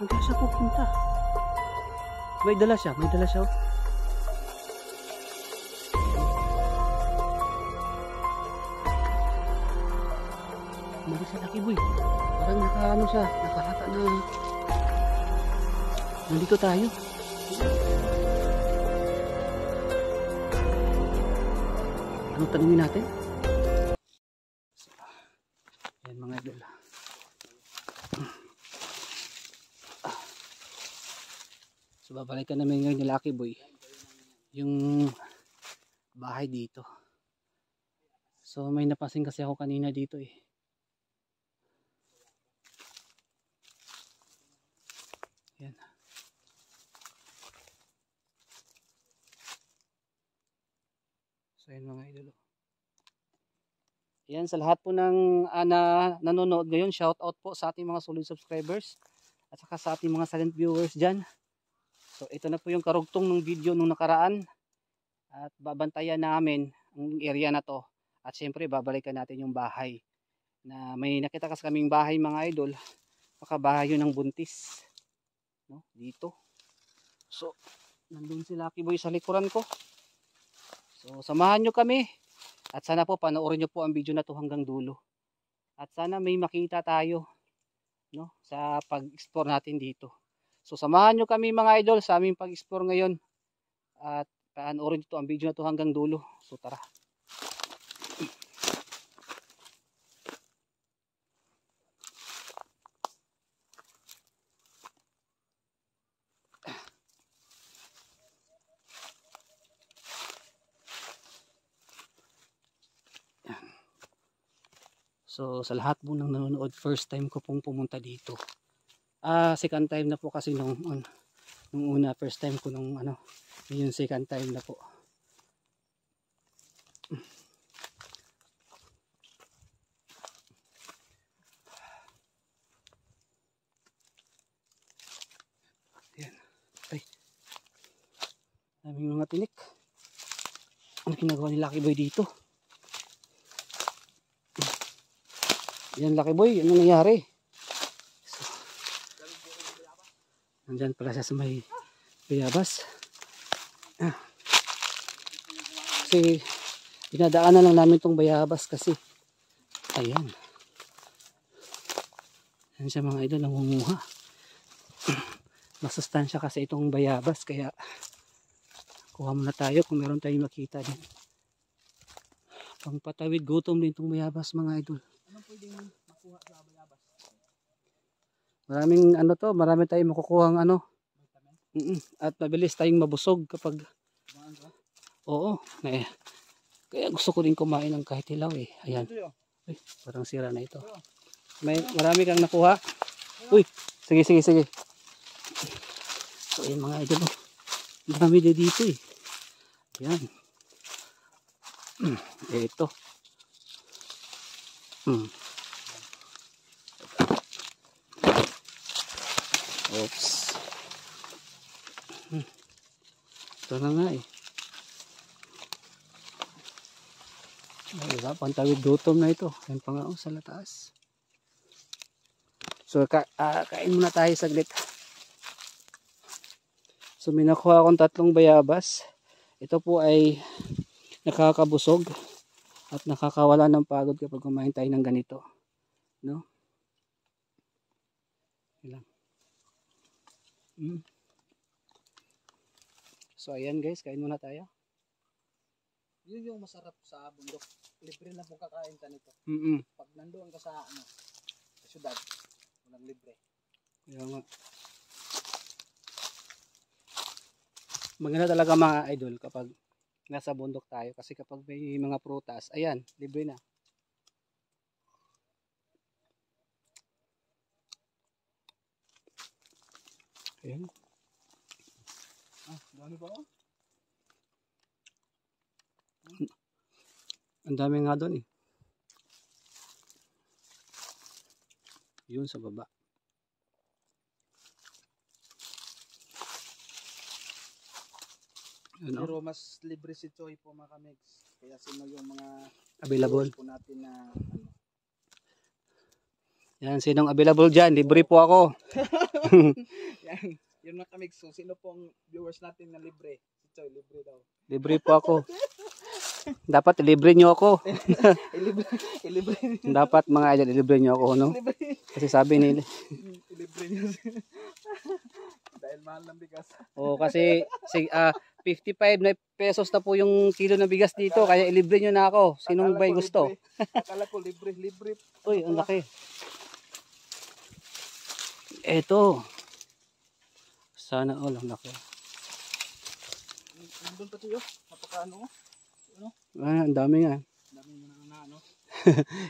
Saan siya pupunta? May dala siya, may dala siya. Oh. Umalis sa Lucky Boy. Parang nakaano siya, nakahata na. Nandito tayo. Ano tanungin natin? Ayan mga idol. So babalikan namin ngayon ni Lucky Boy yung bahay dito. So may napansin kasi ako kanina dito eh. Ayan. So ayan mga idol. Ayan, sa lahat po ng nanonood ngayon, shout out po sa ating mga solid subscribers at saka sa ating mga silent viewers dyan. So ito na po yung karugtong ng video nung nakaraan at babantayan namin ang area na to at syempre babalikan natin yung bahay na may nakita kasi kaming bahay mga idol, makabahay yun ng buntis, no? Dito. So nandun si Lucky Boy sa likuran ko. So samahan nyo kami at sana po panoorin nyo po ang video na to hanggang dulo at sana may makita tayo, no, sa pag-explore natin dito. So samahan nyo kami mga idol sa aming pag-explore ngayon at panoorin nyo ang video na to hanggang dulo. So tara. So sa lahat po ng nanonood, first time ko pong pumunta dito. Second time na po kasi nung una, first time ko nung yung second time na po. Ayan. Ay. Daming mga tinik. Ano ginagawa ni Lucky Boy dito? Yan Lucky Boy, ano nangyari? So, nandyan pala siya sa may bayabas. Kasi dinadaanan lang namin tong bayabas kasi ayan. Ayan siya mga idol, nangunguha. Masustansya kasi itong bayabas kaya kuha muna tayo kung meron tayong makita din. Pangpatawid gutom din itong bayabas mga idol. Anong pwedeng makuha sa bayabas? Maraming marami tayong makukuhang at mabilis tayong mabusog kapag oo, kaya gusto ko din kumain ng kahit hilaw eh. Ayan. Ay, parang sira na ito. Marami kang nakuha. Uy, sige. So ayan mga idol. Marami din dito eh. Ayan. Ito. Oops. Ito na nga eh. Diba? Pantawid gutom na ito. Yan pa nga sa lataas. So kain muna tayo saglit. So may nakuha akong 3 bayabas. Ito po ay nakakabusog at nakakawala ng pagod kapag kumain tayo ng ganito, no? Ilang. So ayan guys, kain muna tayo. Yun yung masarap sa bundok. Libre lang po kakain ka nito. Pag nandoon ka sa sa syudad, walang libre. Kaya nga. Maganda talaga mga idol kapag nasa bundok tayo kasi kapag may mga prutas, ayan, libre na. Ayan. Dami pa oh. Ang dami nga doon eh. Yun sa baba. Pero mas libre si Choy po mga kamegs. Kaya sino yung mga available po natin na Yan, sinong available dyan? Libre po ako. Yan. Yun na kami. So, sino pong viewers natin na libre? Si Choy, libre daw. Libre po ako. Dapat libre nyo ako. Ilibre. Ilibre. Dapat mga idol, libre nyo ako, no? Ilibre. Kasi sabi nila. Ilibre niya. Dahil mahal ng bigas. Oo, kasi 55 na pesos na po yung kilo ng bigas dito. Kaya ilibre nyo na ako. Sinong ba'y gusto? Akala ko libre. Libre. Uy, ang laki. Eto. Sana all ang laki. Nandun pa siyo. Napaka Ang dami nga. dami mo na ano.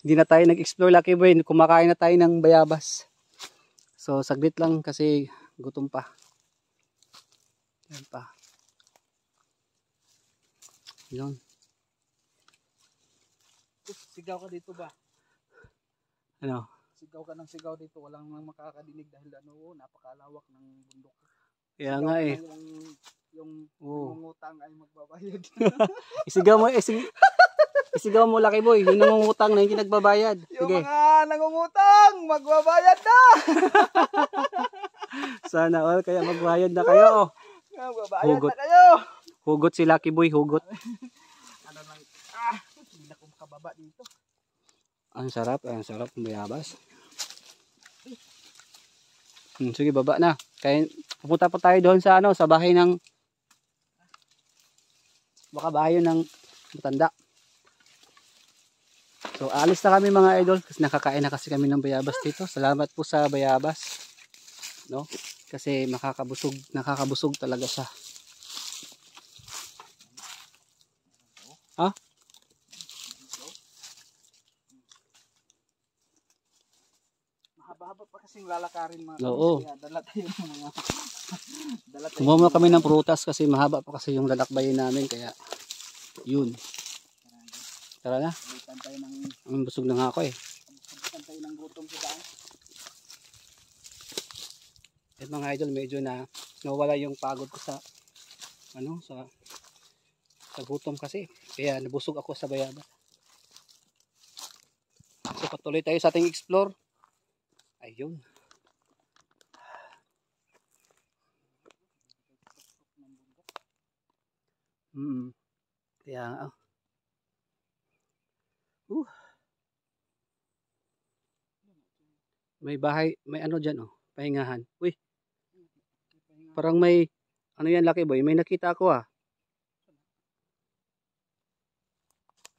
Hindi na tayo nag-explore, Lucky Boy. Kumakain na tayo ng bayabas. So, saglit lang kasi gutom pa. Yan pa. Yun. Sigaw ka dito ba? Ano? Sigaw ka ng sigaw dito. Walang makakadinig dahil napakalawak ng bundok. Kaya Sigaw nga ka eh. Yung Oo. mangungutang ay magbabayad. Isigaw mo, isigaw mo, Lucky Boy. Yung nangungutang na hindi nagbabayad. Yung Sige. mga nangungutang, magbabayad na! Sana all, kaya magbayad na kayo. Magbabayad Hugot. na kayo! Hugot si Lucky Boy, hugot. Ano lang, hindi na kong kababa dito. Ang sarap ng bayabas. Sige, baba na. Kaya pupunta pa tayo doon sa sa bahay ng bahay ng matanda. So, alis na kami mga idol kasi nakakain na kasi kami ng bayabas dito. Salamat po sa bayabas. No? Kasi nakakabusog talaga siya. Ha? Mahaba-haba pa kasing lalakarin mga Oo. kaya dala tayo ng mga dala tayo. Kumuha kami ng prutas kasi mahaba pa kasi yung lalakbayin namin kaya yun. Tara na. Bukan tayo ng Ang busog na nga ako eh. bukan tayo ng gutom sa daan. At mga idol, medyo na nawala yung pagod ko sa sa gutom kasi. Kaya nabusog ako sa bayabas. So patuloy tayo sa ating explore. Ayun. Kaya nga. May bahay, may ano dyan pahingahan. Uy, parang may, yan Lucky Boy, may nakita ako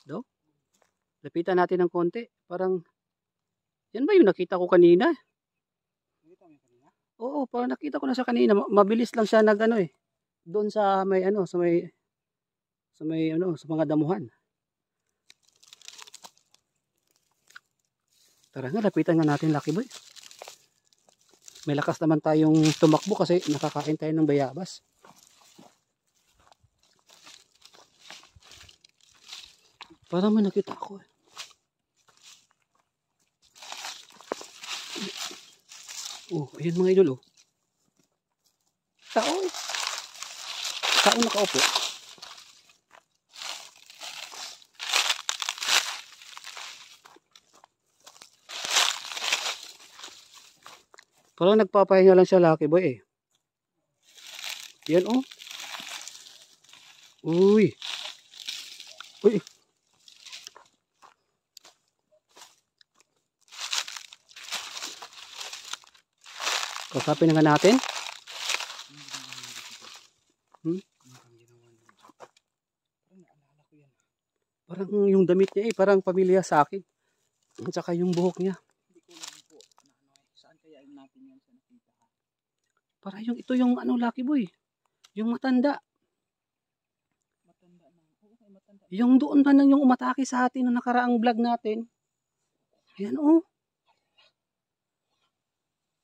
Do? Lapitan natin ng konti. Parang, yan ba yung nakita ko kanina? Nakita mo yung kanina? Oo, parang nakita ko na siya kanina. Mabilis lang siya doon sa may sa mga damuhan. Tara nga, lapitan nga natin Lucky Boy. May lakas naman tayong tumakbo kasi nakakain tayo ng bayabas. Parang may nakita ako ayan mga idol Tao Tao nakaupo. Parang nagpapahinga lang siya Lucky Boy eh. Yan Uy. Uy. Kausapin na nga natin. Parang yung damit niya parang pamilya sa akin. At saka yung buhok niya. Hindi ko lang po saan kaya natin yan sa nakita. Para ito yung Lucky Boy. Yung matanda. Matanda na. Oo, matanda. Yung doon ba yung umatake sa atin nung nakaraang vlog natin. Ayan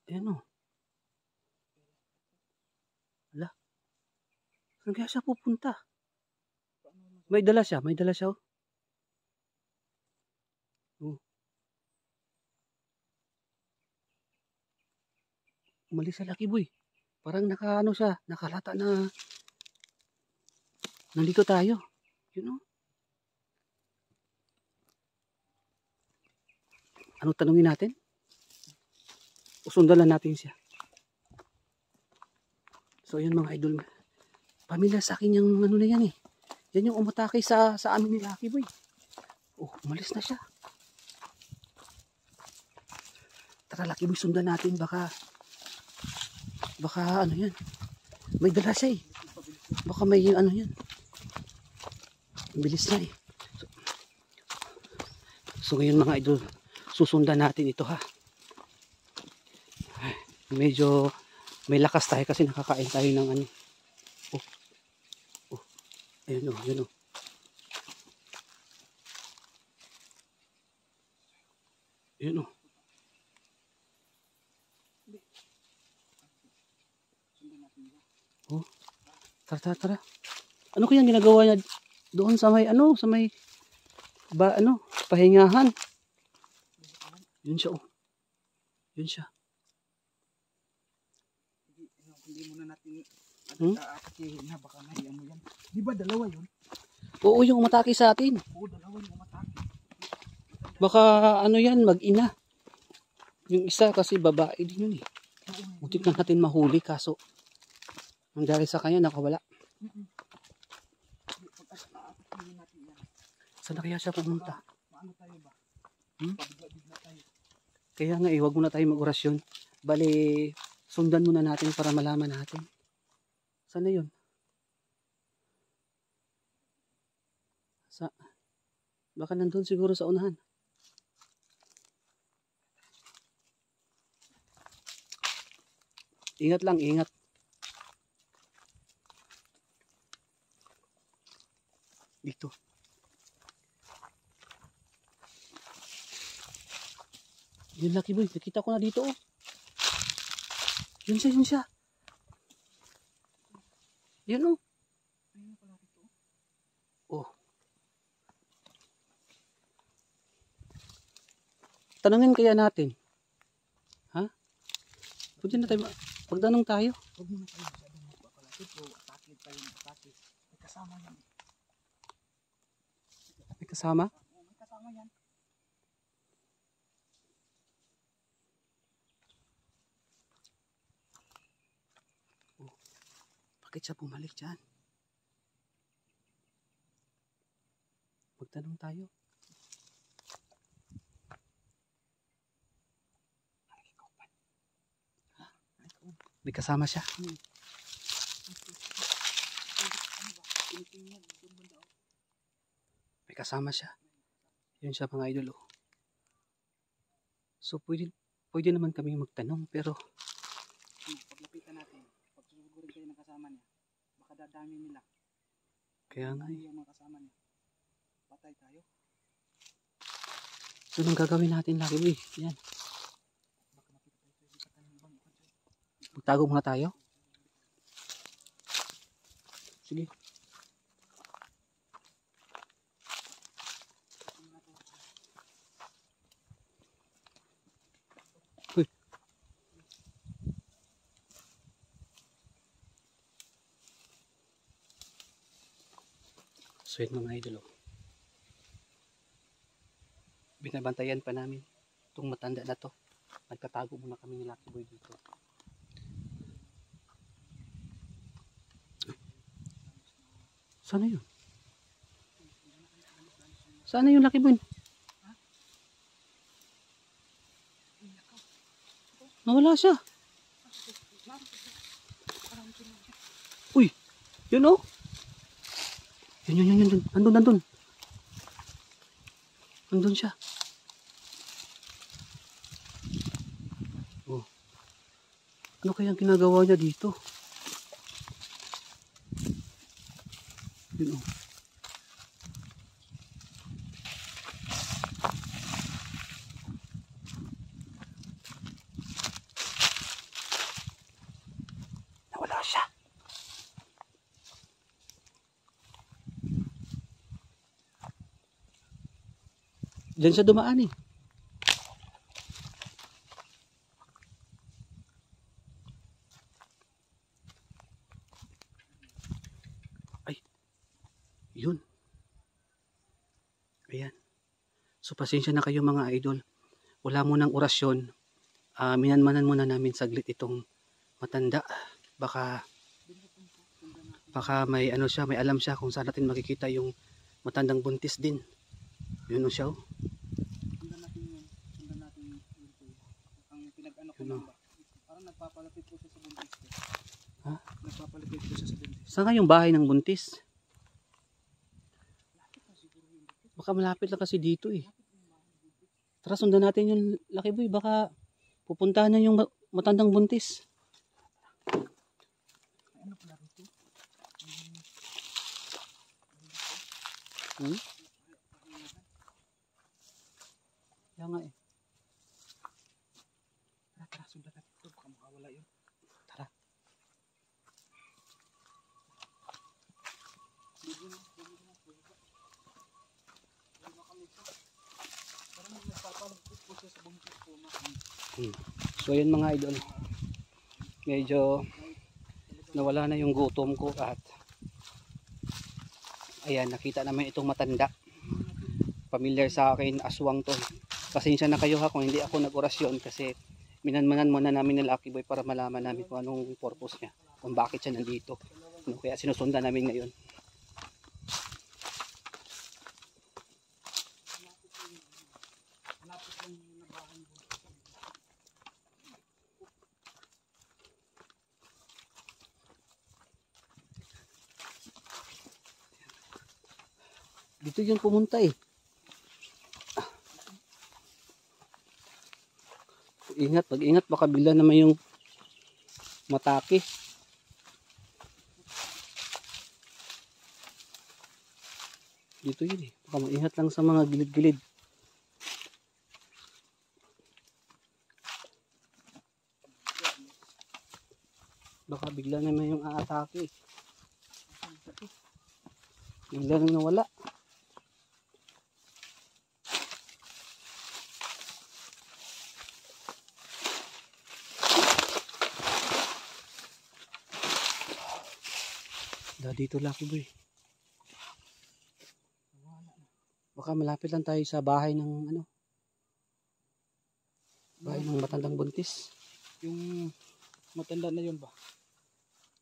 Ayan Ala. Saan kaya siya pupunta? May dala siya. Umalis sa Lucky Boy. Parang nakalata na nandito tayo. Ano tanungin natin? Usundan lang natin siya. So yun mga idol. Pamilya sa akin yung ano na yan eh. Yan yung umatake sa amin ni Lucky Boy. Oh, umalis na siya. Tara Lucky Boy, sundan natin. Baka ano yan. May dala siya eh. Baka may ano yan. Bilis na eh. So ngayon mga idol, susundan natin ito ha. Ay, medyo may lakas tayo kasi nakakain tayo ng ano. Oh. Ayun oh, ayun oh. Ayun oh. Oh. Tara. Ano kaya ginagawa niya doon sa may ano, sa may pahingahan? Yun siya oh. Yun siya. Hindi muna natin na baka may ano yan. Di ba dalawa yun? Oo, yung umatake sa atin. Oo, dalawa yung umatake. Baka ano yan, mag-ina. Yung isa kasi babae din yun eh. Muntik na natin mahuli kaso ang dahil sa kanya nakawala. Saan na kaya siya pumunta? Paano tayo ba? Pabigla tayo. Kaya nga huwag muna tayo mag-orasyon. Bali, sundan muna natin para malaman natin. Saan na yun? Baka nandun siguro sa unahan. Ingat lang, ingat. Dito. Yun Lucky Boy, nakita ko na dito oh. Yun siya. Yun oh. Oh. Tanungin kaya natin. Ha? Pwede na tayo, pagtanong tayo. Huwag muna tayo masyadong magpapalapit o atake tayo ng atake. May kasama yan. May kasama? May kasama yan. Bakit siya bumalik dyan? Magtanong tayo. May kasama siya. May kasama siya. Yun siya mga idol. So pwede naman kami magtanong pero Paglapitan natin, pagsusugurin kayo ng kasama niya, baka dadami nila. kaya nga Yung mga kasama niya. Patay tayo. So nang gagawin natin lagi boy. Yan. Baka makita tayo sa ikatan ng bangko. Magtago muna tayo. Sige. Uy. So yun mga idol. Binabantayan pa namin itong matanda na to. Nagkatago muna kami ni Lucky Boy dito. Sana yun? Sana yung Lucky Boy? Nawala siya. Uy, yun oh. Yun. Andun. Andun siya. Oh. Ano kayang ginagawa niya dito? Yun oh. Nawala siya. Diyan siya dumaan eh. Ay. Yun. Ayan. So pasensya na kayo mga idol. Wala mo ng orasyon. minanmanan muna namin saglit itong matanda. Baka may ano siya, may alam siya kung saan natin makikita yung matandang buntis din. Yun o siya oh. Sundan natin yun. Sundan natin yun. Ang pinag-ano ko lang ba? Parang nagpapalapit po siya sa buntis. Ha? Nagpapalapit po siya sa buntis. Saan nga yung bahay ng buntis? Baka malapit lang kasi dito eh. Tara, sundan natin yung Lucky Boy. Baka pupuntahan na yung matandang buntis. Ano pala rito? Kaya nga eh. Tara, sundan natin ito. Baka makawala yun. Tara. So yun mga idol, medyo nawala na yung gutom ko at ayan, nakita namin itong matanda. Familiar sa akin, aswang to. Pasensya na kayo ha kung hindi ako nag-orasyon kasi minanmanan muna namin ng Lucky Boy para malaman namin kung anong purpose niya, kung bakit siya nandito. Kaya sinusundan namin ngayon. Dito yung pumunta eh. Ingat, pag-ingat baka bigla naman yung matake. Dito yun eh. Baka maingat lang sa mga gilid-gilid. Baka bigla naman yung aatake. Bigla nang nawala. Dito Lucky Boy. Baka malapit lang tayo sa bahay ng ano, bahay ng matandang buntis. Yung matanda na yun ba?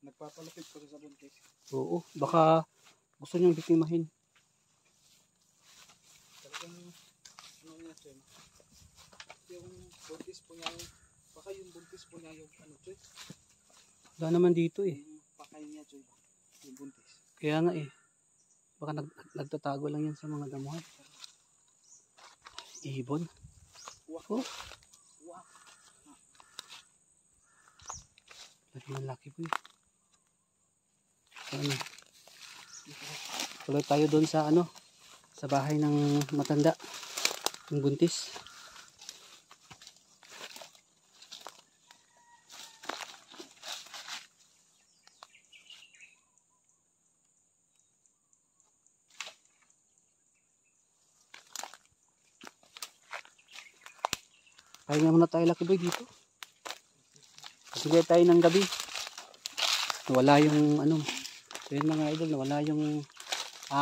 Nagpapalapit po sa buntis. Oo, baka gusto niyang biktimahin. Talagang ano niya siya? Yung buntis po niya, baka yung buntis po niya yung ano siya? Wala naman dito eh. Yung pakay niya siya ba? Yung buntis. Kaya nga eh. Baka nagtatago lang yan sa mga damuhan. Ibon. Oh. Wow. Lagi ng Lucky Boy. So, ano? Tuloy tayo doon sa ano, sa bahay ng matanda, ng buntis. Pahinga muna tayo Lucky Boy dito. Pasigay tayo ng gabi. Nawala yung ano. So yun mga idol, nawala yung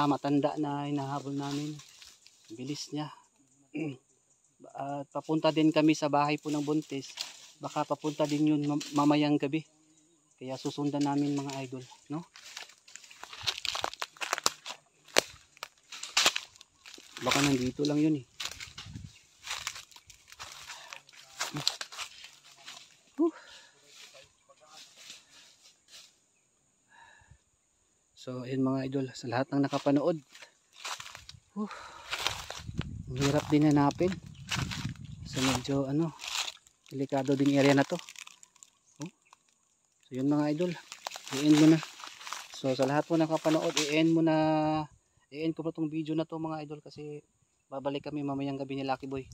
matanda na hinahabol namin. Bilis niya. At papunta din kami sa bahay po ng buntis. Baka papunta din yun mamayang gabi. Kaya susundan namin mga idol, no? Baka nandito lang yun eh. So ayun mga idol, sa lahat ng nakapanood, ang hirap din hanapin. So medyo ano, delikado din area na to. So yun mga idol, i-end mo na. So sa lahat po nakapanood, i-end ko po itong video na to mga idol kasi babalik kami mamayang gabi ni Lucky Boy.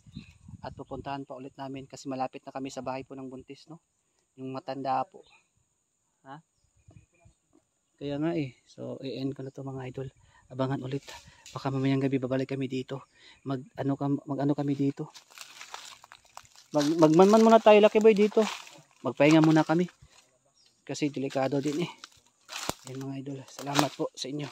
At pupuntahan pa ulit namin kasi malapit na kami sa bahay po ng buntis, no? Yung matanda po. Ha? Kaya nga eh. So i-end ko na to mga idol. Abangan ulit. Baka mamayang gabi babalik kami dito. Mag-ano kami dito. Magmanman muna tayo Lucky Boy dito. Magpahinga muna kami. Kasi delikado din eh. Ayan mga idol. Salamat po sa inyo.